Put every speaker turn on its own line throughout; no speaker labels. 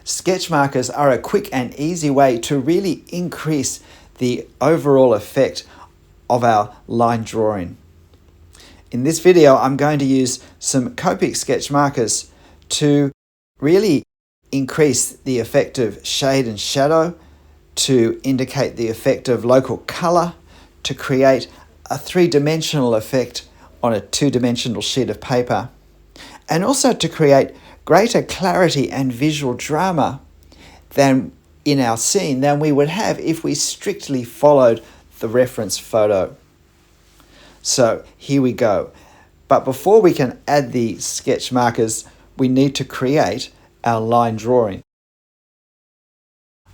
Sketch markers are a quick and easy way to really increase the overall effect of our line drawing. In this video, I'm going to use some Copic sketch markers to really increase the effect of shade and shadow, to indicate the effect of local color, to create a three-dimensional effect on a two-dimensional sheet of paper, and also to create greater clarity and visual drama than in our scene than we would have if we strictly followed the reference photo. So here we go. But before we can add the sketch markers, we need to create our line drawing.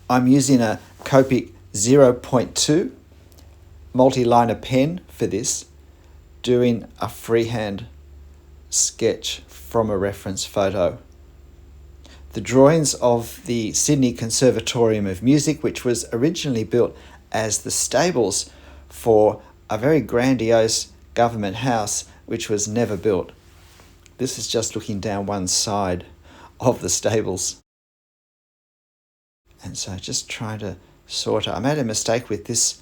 I'm using a Copic 0.2 multi-liner pen for this, doing a freehand sketch from a reference photo. The drawings of the Sydney Conservatorium of Music, which was originally built as the stables for a very grandiose government house which was never built. This is just looking down one side of the stables. And so just trying to sort out. I made a mistake with this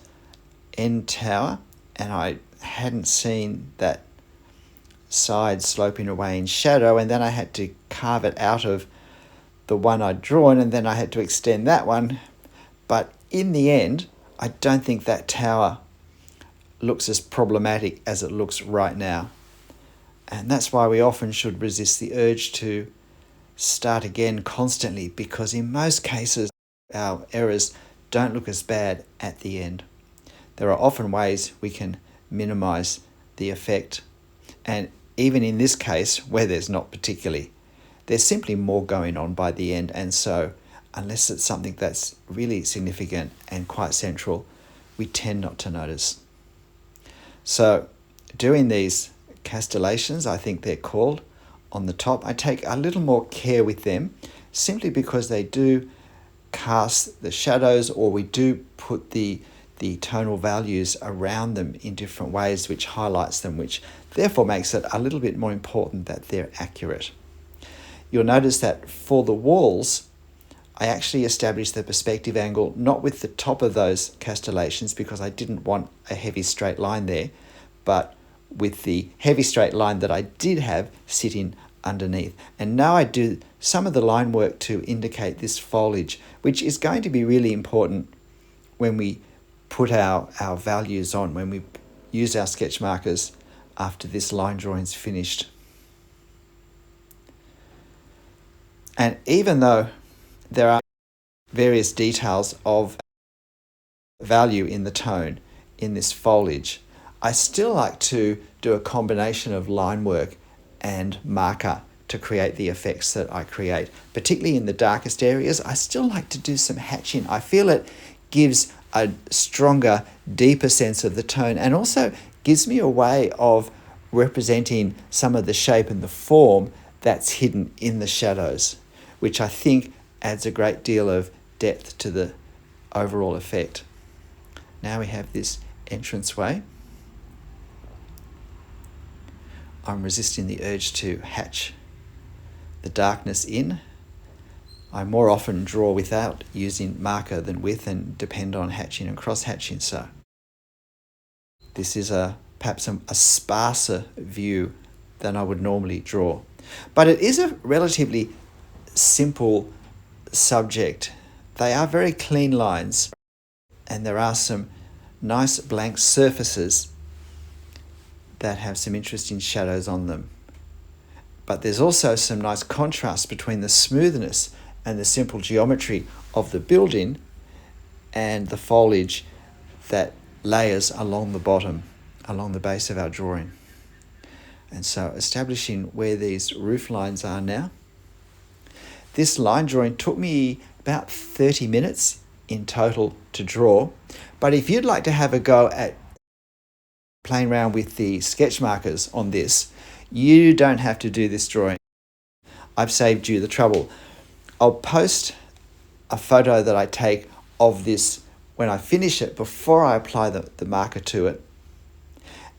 end tower and I hadn't seen that side sloping away in shadow, and then I had to carve it out of the one I'd drawn, and then I had to extend that one. But in the end, I don't think that tower looks as problematic as it looks right now. And that's why we often should resist the urge to start again constantly, because in most cases, our errors don't look as bad at the end. There are often ways we can minimize the effect. And even in this case, where there's not particularly, there's simply more going on by the end. And so unless it's something that's really significant and quite central, we tend not to notice. So doing these castellations, I think they're called, on the top, I take a little more care with them simply because they do cast the shadows, or we do put the tonal values around them in different ways, which highlights them, which therefore makes it a little bit more important that they're accurate. You'll notice that for the walls, I actually established the perspective angle not with the top of those castellations because I didn't want a heavy straight line there, but with the heavy straight line that I did have sitting underneath. And now I do some of the line work to indicate this foliage, which is going to be really important when we put our values on, when we use our sketch markers after this line drawing is finished. And even though there are various details of value in the tone in this foliage, I still like to do a combination of line work and marker to create the effects that I create. Particularly in the darkest areas, I still like to do some hatching. I feel it gives a stronger, deeper sense of the tone, and also gives me a way of representing some of the shape and the form that's hidden in the shadows, which I think adds a great deal of depth to the overall effect. Now we have this entranceway. I'm resisting the urge to hatch the darkness in. I more often draw without using marker than with, and depend on hatching and cross-hatching. So this is perhaps a sparser view than I would normally draw. But it is a relatively simple subject. They are very clean lines, and there are some nice blank surfaces that have some interesting shadows on them. But there's also some nice contrast between the smoothness and the simple geometry of the building and the foliage that layers along the bottom, along the base of our drawing. And so establishing where these roof lines are now. This line drawing took me about 30 minutes in total to draw. But if you'd like to have a go at playing around with the sketch markers on this, you don't have to do this drawing. I've saved you the trouble. I'll post a photo that I take of this when I finish it, before I apply the marker to it,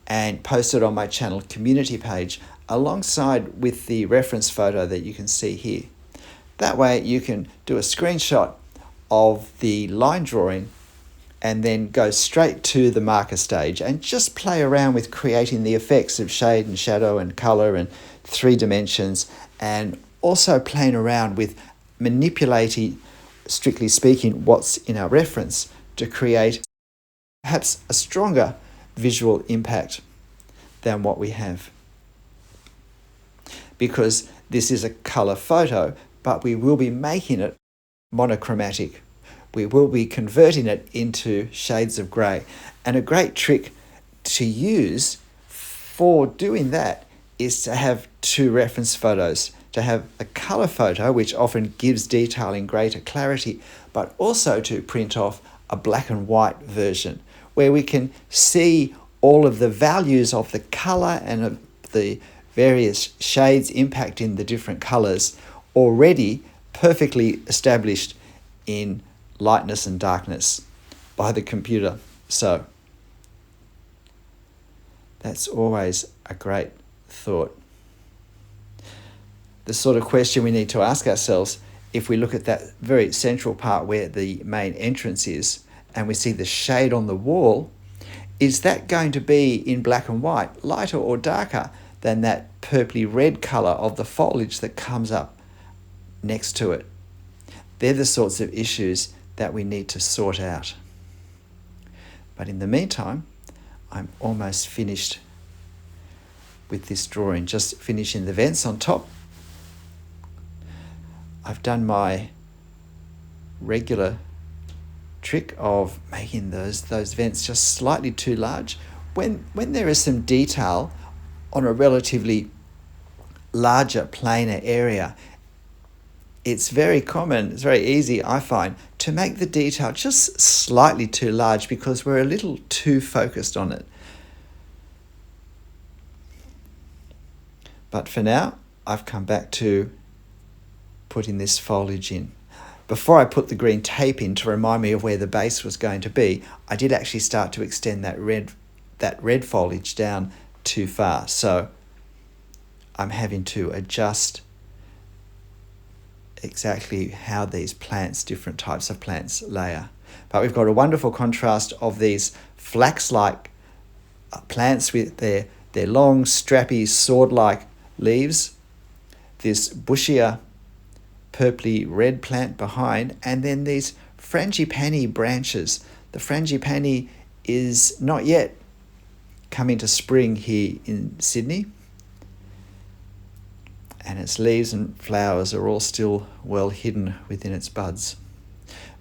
and post it on my channel community page alongside with the reference photo that you can see here. That way you can do a screenshot of the line drawing and then go straight to the marker stage and just play around with creating the effects of shade and shadow and color and 3 dimensions, and also playing around with manipulating, strictly speaking, what's in our reference to create perhaps a stronger visual impact than what we have. Because this is a color photo, but we will be making it monochromatic. We will be converting it into shades of grey. And a great trick to use for doing that is to have 2 reference photos. To have a colour photo, which often gives detail in greater clarity, but also to print off a black and white version where we can see all of the values of the colour and of the various shades impacting the different colours already perfectly established in lightness and darkness by the computer. So that's always a great thought. The sort of question we need to ask ourselves, if we look at that very central part where the main entrance is and we see the shade on the wall, is that going to be in black and white, lighter or darker than that purpley red colour of the foliage that comes up next to it? They're the sorts of issues that we need to sort out. But in the meantime, I'm almost finished with this drawing, just finishing the vents on top. I've done my regular trick of making those vents just slightly too large. When there is some detail on a relatively larger planar area, it's very common, it's very easy, I find, to make the detail just slightly too large because we're a little too focused on it. But for now, I've come back to putting this foliage in. Before I put the green tape in to remind me of where the base was going to be, I did actually start to extend that red foliage down too far. So I'm having to adjust exactly how these plants, different types of plants, layer. But we've got a wonderful contrast of these flax-like plants with their long, strappy, sword-like leaves, this bushier, purpley red plant behind, and then these frangipani branches. The frangipani is not yet coming to spring here in Sydney, and its leaves and flowers are all still well hidden within its buds.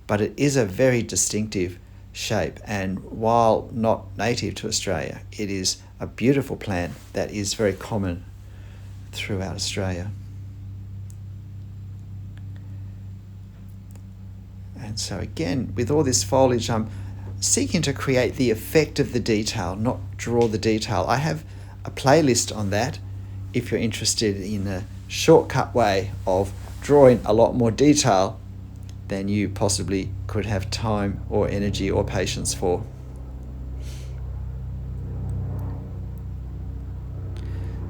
But it is a very distinctive shape, and while not native to Australia, it is a beautiful plant that is very common throughout Australia. And so again, with all this foliage, I'm seeking to create the effect of the detail, not draw the detail. I have a playlist on that if you're interested in a shortcut way of drawing a lot more detail than you possibly could have time or energy or patience for.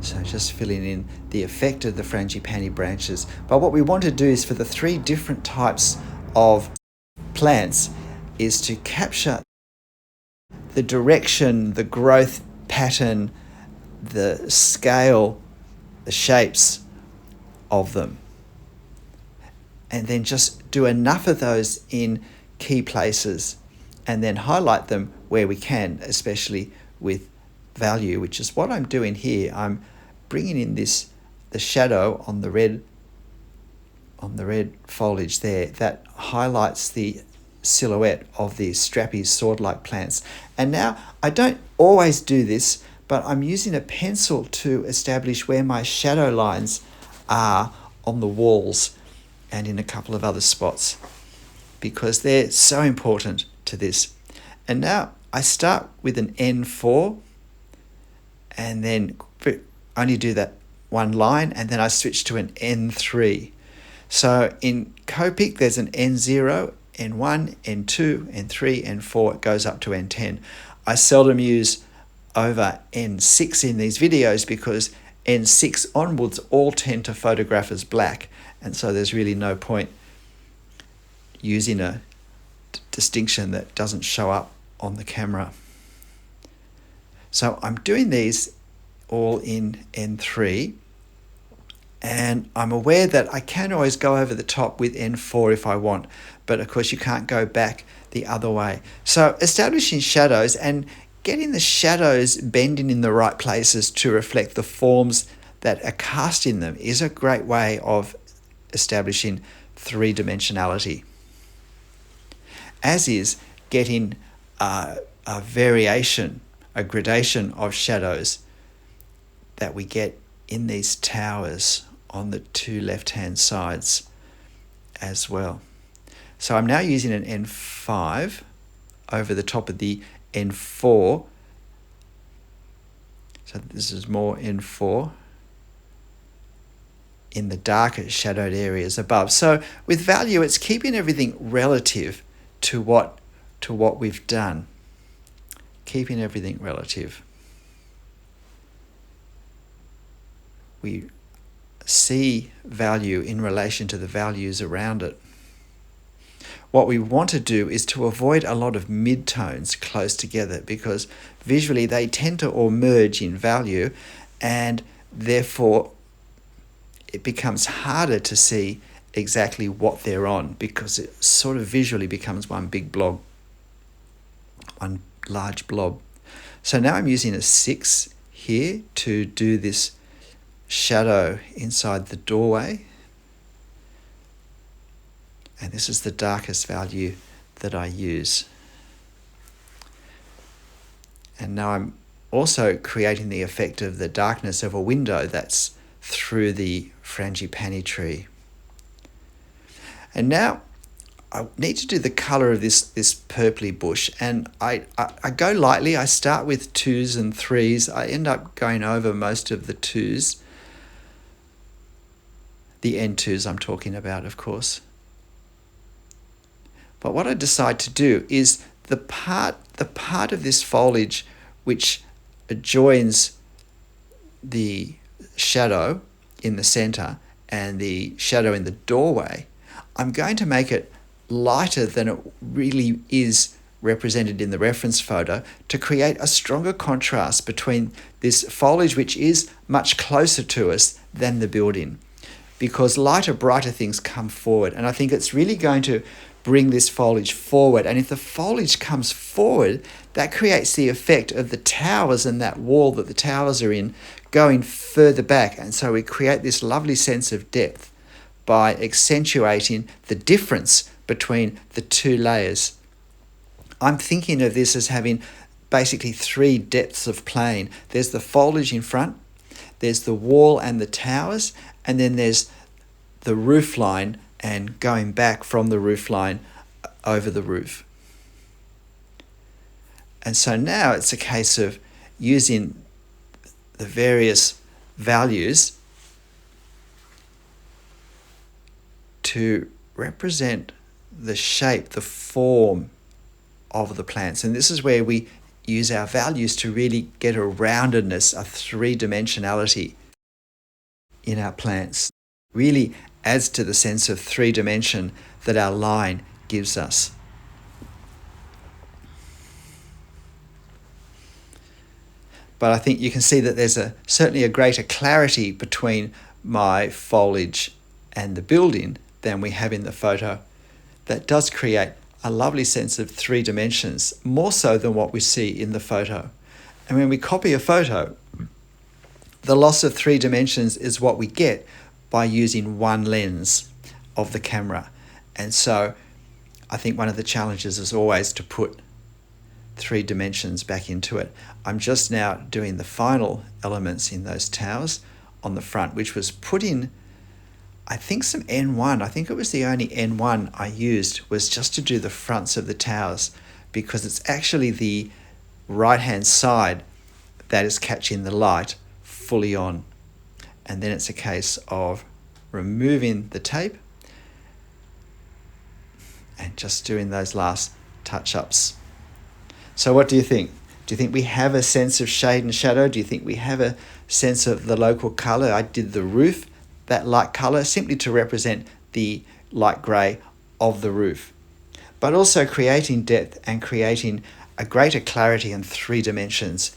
So just filling in the effect of the frangipani branches. But what we want to do is for the 3 different types of plants is to capture the direction, the growth pattern, the scale, the shapes of them. And then just do enough of those in key places and then highlight them where we can, especially with value, which is what I'm doing here. I'm bringing in the shadow on the red foliage there that highlights the silhouette of these strappy sword-like plants. And now I don't always do this, but I'm using a pencil to establish where my shadow lines are on the walls and in a couple of other spots, because they're so important to this. And now I start with an N4 and then only do that one line, and then I switch to an N3. So in Copic, there's an N0, N1, N2, N3, N4, it goes up to N10. I seldom use over N6 in these videos because N6 onwards all tend to photograph as black, And so there's really no point using a distinction that doesn't show up on the camera. So I'm doing these all in N3, and I'm aware that I can always go over the top with N4 if I want, but of course you can't go back the other way. So establishing shadows and getting the shadows bending in the right places to reflect the forms that are cast in them is a great way of establishing three-dimensionality, as is getting a variation, a gradation of shadows that we get in these towers on the two left-hand sides as well. So I'm now using an N5 over the top of the N4. So this is more N4 in the darker shadowed areas above. So with value, it's keeping everything relative to what we've done. Keeping everything relative. We see value in relation to the values around it. What we want to do is to avoid a lot of midtones close together, because visually they tend to all merge in value, and therefore it becomes harder to see exactly what they're on, because it sort of visually becomes one big blob, one large blob. So now I'm using a 6 here to do this shadow inside the doorway, and this is the darkest value that I use. And now I'm also creating the effect of the darkness of a window that's through the frangipani tree. And now I need to do the colour of this purpley bush, and I go lightly. I start with 2s and 3s. I end up going over most of the 2s. The N2s I'm talking about, of course. But what I decide to do is the part of this foliage which joins the shadow in the centre and the shadow in the doorway, I'm going to make it lighter than it really is represented in the reference photo, to create a stronger contrast between this foliage, which is much closer to us than the building, because lighter, brighter things come forward. And I think it's really going to bring this foliage forward. And if the foliage comes forward, that creates the effect of the towers and that wall that the towers are in going further back. And so we create this lovely sense of depth by accentuating the difference between the two layers. I'm thinking of this as having basically 3 depths of plane. There's the foliage in front, there's the wall and the towers, and then there's the roof line and going back from the roof line over the roof. And so now it's a case of using the various values to represent the shape, the form of the plants. And this is where we use our values to really get a roundedness, a three-dimensionality in our plants. Really adds to the sense of 3 dimension that our line gives us. But I think you can see that there's certainly a greater clarity between my foliage and the building than we have in the photo. That does create a lovely sense of 3 dimensions, more so than what we see in the photo. And when we copy a photo, the loss of 3 dimensions is what we get by using one lens of the camera. And so I think one of the challenges is always to put 3 dimensions back into it. I'm just now doing the final elements in those towers on the front, which was put in, I think, some N1. I think it was the only N1 I used, was just to do the fronts of the towers, because it's actually the right-hand side that is catching the light fully on. And then it's a case of removing the tape and just doing those last touch-ups. So what do you think? Do you think we have a sense of shade and shadow? Do you think we have a sense of the local colour? I did the roof that light colour simply to represent the light grey of the roof, but also creating depth and creating a greater clarity in 3 dimensions.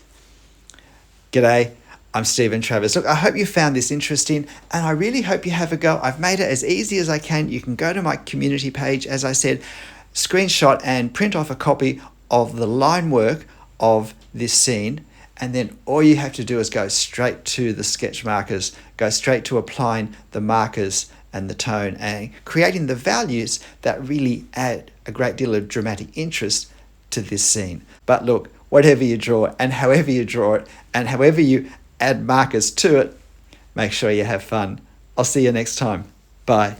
G'day, I'm Stephen Travers. Look, I hope you found this interesting, and I really hope you have a go. I've made it as easy as I can. You can go to my community page, as I said, screenshot and print off a copy of the line work of this scene, and then all you have to do is go straight to the sketch markers, go straight to applying the markers and the tone and creating the values that really add a great deal of dramatic interest to this scene. But look, whatever you draw and however you draw it and however you add markers to it, make sure you have fun. I'll see you next time. Bye.